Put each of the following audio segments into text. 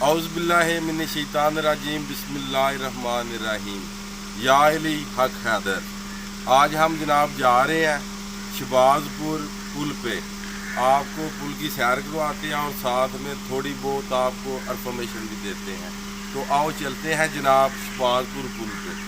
औज़ुबिल्लाहि मिनश्शैतानिर्रजीम बिस्मिल्लाहिर्रहमानिर्रहीम। या अली हक हैदर। आज हम जनाब जा रहे हैं शहबाजपुर पुल पे। आपको पुल की सैर करवाते हैं और साथ में थोड़ी बहुत आपको इन्फॉर्मेशन भी देते हैं। तो आओ चलते हैं जनाब शहबाजपुर पुल पे।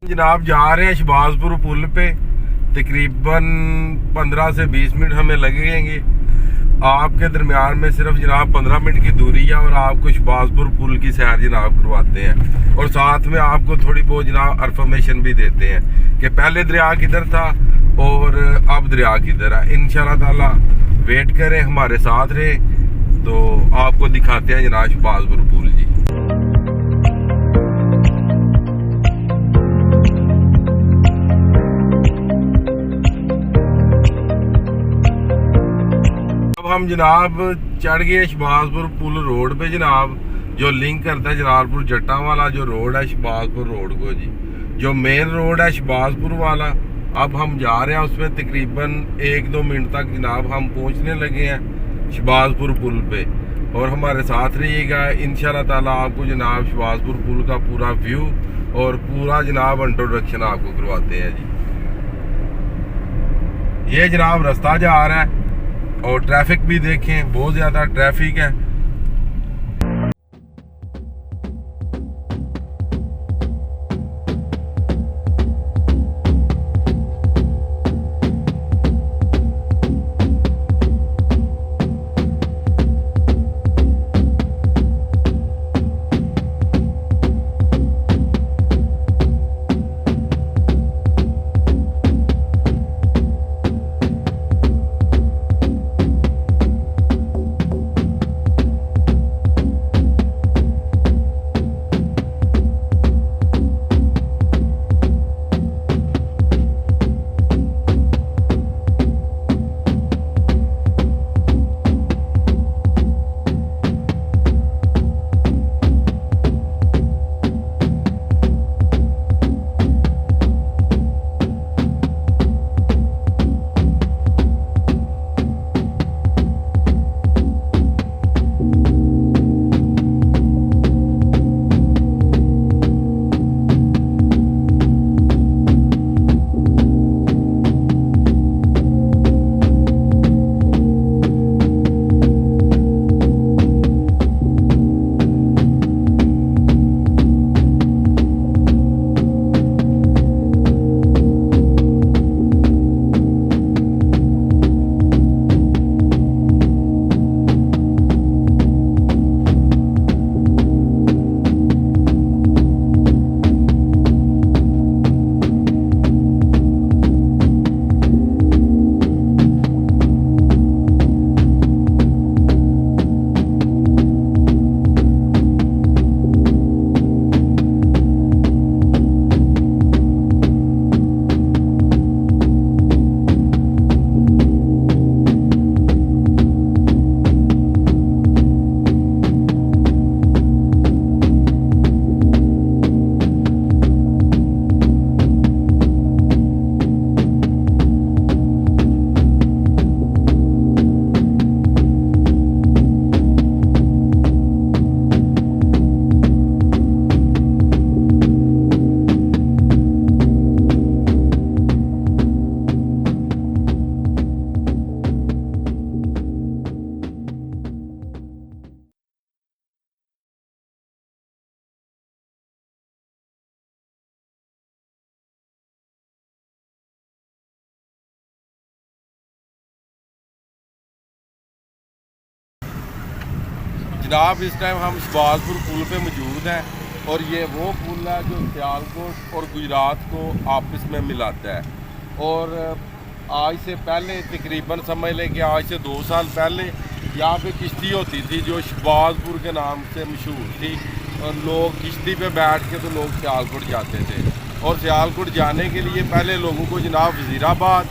जनाब जा रहे हैं शहबाजपुर पुल पे। तकरीबन 15 से 20 मिनट हमें लगेंगे। आपके दरमियान में सिर्फ जनाब 15 मिनट की दूरी है और आपको शहबाजपुर पुल की सैर जनाब करवाते हैं और साथ में आपको थोड़ी बहुत जनाब इन्फॉर्मेशन भी देते हैं कि पहले दरिया किधर था और अब दरिया किधर है। इंशाल्लाह ताला वेट करें, हमारे साथ रहे तो आपको दिखाते हैं जनाब शहबाजपुर पुल जी। हम जनाब चढ़ गए शहबाजपुर पुल रोड पे जनाब, जो लिंक करता है जलालपुर जट्टा वाला जो रोड है शहबाजपुर रोड को जी, जो मेन रोड है शहबाजपुर वाला। अब हम जा रहे हैं उसमें तकरीबन 1-2 मिनट तक जनाब हम पहुंचने लगे हैं शहबाजपुर पुल पे और हमारे साथ रहिएगा। इंशाल्लाह ताला आपको जनाब शहबाजपुर पुल का पूरा व्यू और पूरा जनाब इंट्रोडक्शन आपको करवाते हैं जी। ये जनाब रास्ता जा रहा है और ट्रैफिक भी देखें, बहुत ज़्यादा ट्रैफिक है। जनाब इस टाइम हम शहबाजपुर पुल पे मौजूद हैं और ये वो पुल है जो सियालकोट और गुजरात को आपस में मिलाता है। और आज से पहले तकरीबन समझ लें कि आज से 2 साल पहले यहाँ पे किश्ती होती थी जो शहबाजपुर के नाम से मशहूर थी और लोग किश्ती पे बैठ के तो लोग सियालकोट जाते थे। और सियालकोट जाने के लिए पहले लोगों को जनाब वज़ीराबाद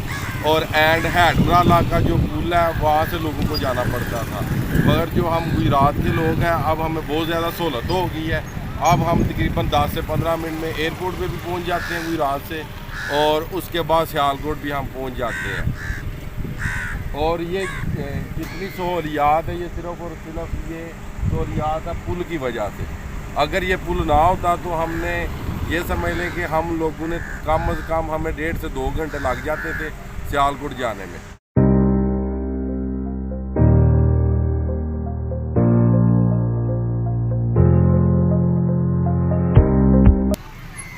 और एंड हैडराला का जो पुल है वहाँ से लोगों को जाना पड़ता था। मगर जो हम गुजरात के लोग हैं, अब हमें बहुत ज़्यादा सहूलत हो गई है। अब हम तकरीबन 10 से 15 मिनट में एयरपोर्ट पे भी पहुंच जाते हैं गुजरात से, और उसके बाद सियालकोट भी हम पहुंच जाते हैं। और ये जितनी सहूलियात है, ये सिर्फ और सिर्फ ये सहूलियात है पुल की वजह से। अगर ये पुल ना होता तो हमने ये समझ लें कि हम लोगों ने कम अज़ कम हमें 1.5 से 2 घंटे लग जाते थे सियालकोट जाने में।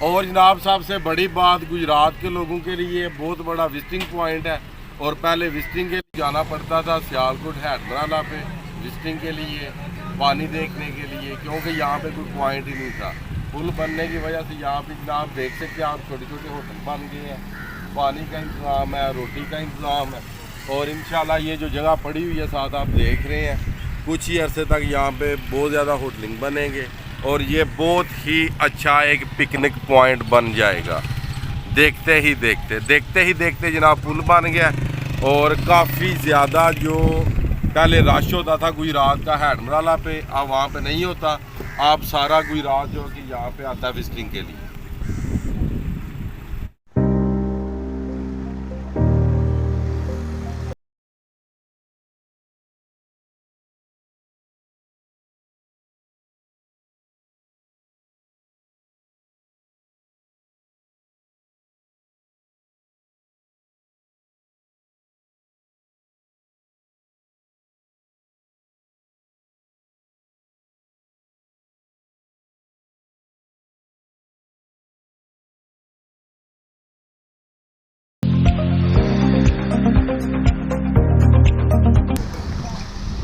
और जनाब सबसे बड़ी बात, गुजरात के लोगों के लिए बहुत बड़ा विजिटिंग पॉइंट है। और पहले विजिटिंग के लिए जाना पड़ता था सियालकोट हैदराला पे विजिटिंग के लिए, पानी देखने के लिए, क्योंकि यहाँ पे कोई पॉइंट ही नहीं था। पुल बनने की वजह से यहाँ पे जनाब देख सकते हैं आप, छोटे छोटे होटल बन गए हैं, पानी का इंतज़ाम है, रोटी का इंतज़ाम है। और इंशाल्लाह ये जो जगह पड़ी हुई है साथ आप देख रहे हैं, कुछ ही अरसे तक यहाँ पे बहुत ज़्यादा होटलिंग बनेंगे और ये बहुत ही अच्छा एक पिकनिक पॉइंट बन जाएगा। देखते ही देखते जनाब पुल बन गया। और काफ़ी ज़्यादा जो पहले रश होता था गुजरात का हैडमराला पे, अब वहाँ पे नहीं होता। आप सारा गुजरात जो कि यहाँ पे आता है विजिटिंग के लिए।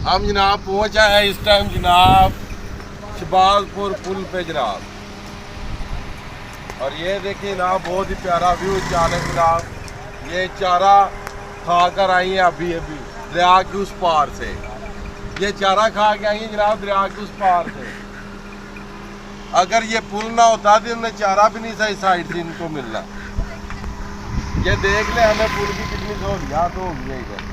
हम जनाब पहुंचा है इस टाइम जनाब शहबाजपुर पुल पे जनाब। और ये देखिए जनाब बहुत ही प्यारा व्यू चाले जनाब। ये चारा खा कर आई है अभी दरिया के उस पार से। ये चारा खा के आई है जनाब दरिया के उस पार से। अगर ये पुल ना होता तो उन्हें चारा भी नहीं सही साइड से इनको मिलना। ये देख ले हमें पुल की कितनी सहूलियात हो गई है इधर।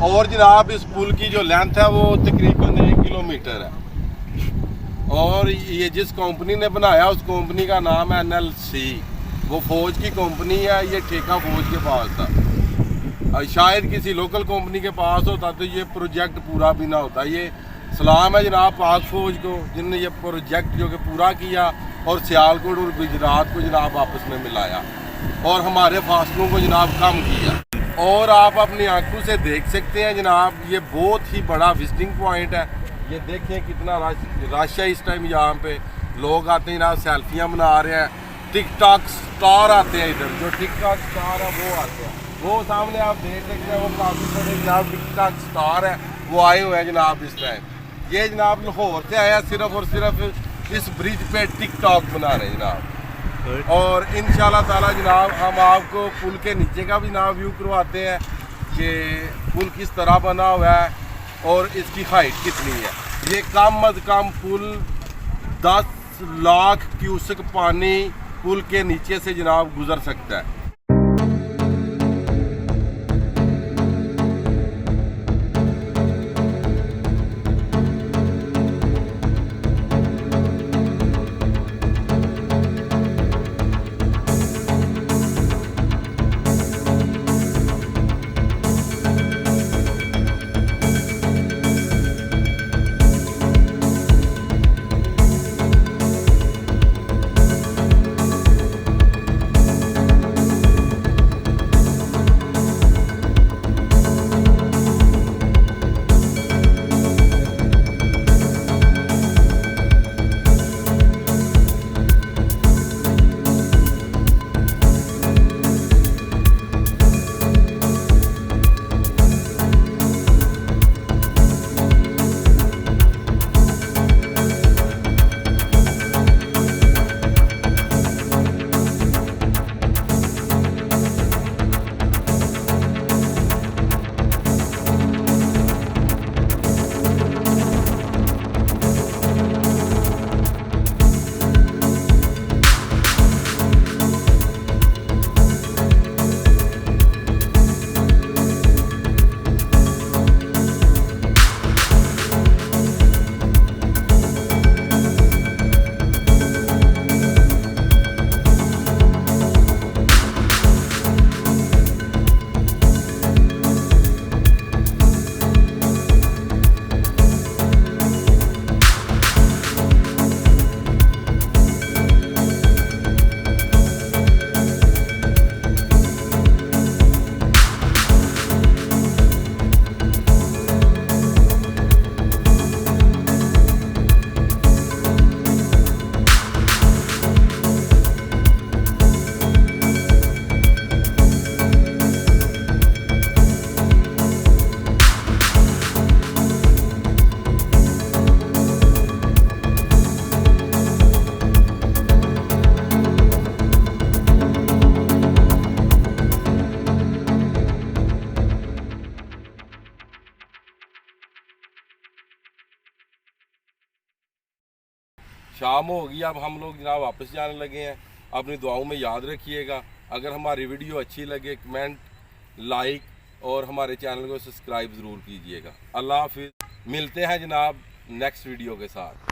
और जनाब इस पुल की जो लेंथ है वो तकरीबन 1 किलोमीटर है। और ये जिस कंपनी ने बनाया उस कंपनी का नाम है NLC। वो फौज की कंपनी है, ये ठेका फौज के पास था। शायद किसी लोकल कंपनी के पास होता तो ये प्रोजेक्ट पूरा भी ना होता। ये सलाम है जनाब पाक फौज को जिनने ये प्रोजेक्ट जो कि पूरा किया और सियालकोट और गुजरात को जनाब आपस में मिलाया और हमारे फासलों को जनाब कम किया। और आप अपनी आंखों से देख सकते हैं जनाब ये बहुत ही बड़ा विजिटिंग पॉइंट है। ये देखें कितना रश है इस टाइम। यहाँ पे लोग आते हैं जनाब, सेल्फियाँ बना रहे हैं। टिकटॉक स्टार आते हैं इधर, जो टिकटॉक स्टार है वो आते हैं। वो सामने आप देख सकते हैं वो काफ़ी बड़े जनाब टिकटॉक स्टार है, वो आए हुए हैं जनाब इस टाइम। ये जनाब लाहौर से आया सिर्फ और सिर्फ इस ब्रिज पे टिकटॉक बना रहे हैं जनाब। और इंशाल्लाह ताला जनाब हम आपको पुल के नीचे का भी ना व्यू करवाते हैं कि पुल किस तरह बना हुआ है और इसकी हाइट कितनी है। ये कम अज़ कम पुल 10 लाख क्यूसेक पानी पुल के नीचे से जनाब गुजर सकता है। शाम होगी, अब हम लोग जनाब वापस जाने लगे हैं। अपनी दुआओं में याद रखिएगा। अगर हमारी वीडियो अच्छी लगे कमेंट, लाइक और हमारे चैनल को सब्सक्राइब ज़रूर कीजिएगा। अल्लाह हाफिज़। मिलते हैं जनाब नेक्स्ट वीडियो के साथ।